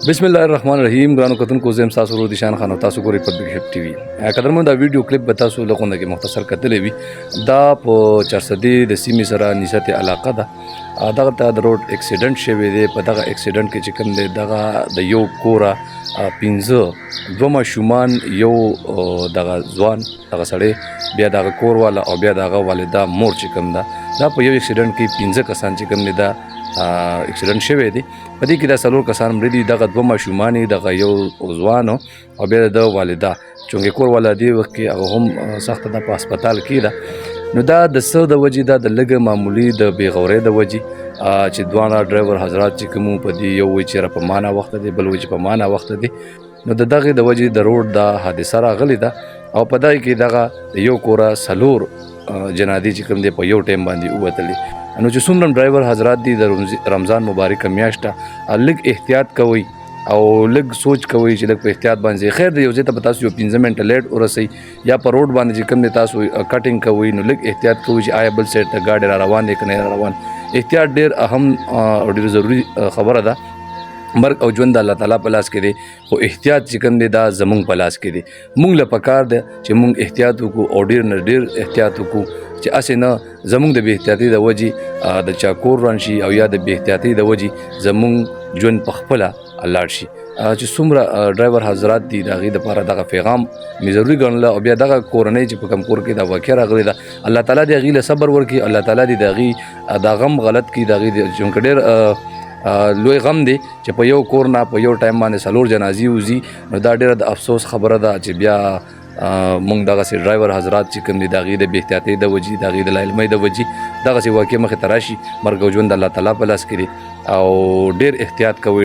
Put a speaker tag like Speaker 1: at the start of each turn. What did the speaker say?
Speaker 1: بسم الله الرحمن الرحیم ګرانو کتونکو زم تاسو ورو دي شان خان او تاسو ګوري په بګ هپ ټي وي قدرمن دا ویډیو کلیپ به تاسو لغونه کې مختصر کتلې وي دا په چرسدي د سیمې سره نسبت علاقه ده دغه ته د روډ اکسیډنټ شوی دی په دغه اکسیډنټ کې چې کوم دی دغه د یو کورا 15 دوه ماشومان یو دغه ځوان دغه سړی بیا دغه کور والا او بیا دغه والده مور چې کوم ده دا په یو اکسیډنټ کې 15 کسان چې کوم دی دا اکسیډنټ شوی دی په دې کې دا څلور کسان مړه دي دغه دوه ماشومان دغه یو ځوان او بیا د والده چونګې کور والا دی وخت کې هغه هم سخت ده په هسپتال کې ده نو دا د څه د وجې دا د لږ معمولی د بېغورۍ د وجې چې دوانه ډرایور حضرات چې کوم په دې یو وایي چې په معنا وخت دی بل وایي چې په معنا وخت دی نو د دغه د وجې د روډ دا حادثه راغلی ده او په دغه کې دغه یو کورا څلور جنادي چې کوم دی په یو ټیم باندې ووتلي نو چې څومره ډرایور حضرات دي د رمضان مبارک میاشت لږ احتیاط کوئ او لږ سوچ کوئ چې لږ په احتیاط باندې خیر دی یو ځای ته به تاسو یو 15 منټه لیټ ورسئ یا په روډ باندې چې کوم دی تاسو کټینګ کوئ نو لږ احتیاط کوئ چې آیا بل سایډ ته ګاډي را روان دی که نه روان احتیاط ډېر اهم او ډېر ضروري خبره ده مرګ او ژوند د الله تعالی په لاس کې دی خو احتیاط چې کوم دی دا زمونږ په لاس کې دی مونږ له پکار دی چې مونږ احتیاط وکړو او ډېر نه ډېر احتیاط وکړو چې اسې نه زمونږ د بې احتیاطۍ د وجې د چا کور وران شي او یا د بې احتیاطۍ د وجې زمونږ ژوند په خپله لاړ شي چې څومره ډرایور حضرات دي د هغې دپاره دغه پیغام مې ضروري ګڼله او بیا دغه کورنۍ چې په کوم کور کې دا واقع راغلی ده الله تعالی دې هغې له صبر ورکړي الله تعالی دې د هغې دا غم غلط کړي د هغې چونکه ډېر لوی غم دی چې په یو کور نه په یو ټایم باندې څلور جنازې وځي نو دا ډېره د افسوس خبره ده چې بیا مونږ دغسې ډرایور حضرات چې کوم دي د هغې د بې احتیاطۍ د وجې د هغې د لاعلمۍ د وجې دغسې واقع مخې ته راشي مرګ او ژوند د الله تعالی په لاس کې دی او ډېر احتیاط کوئ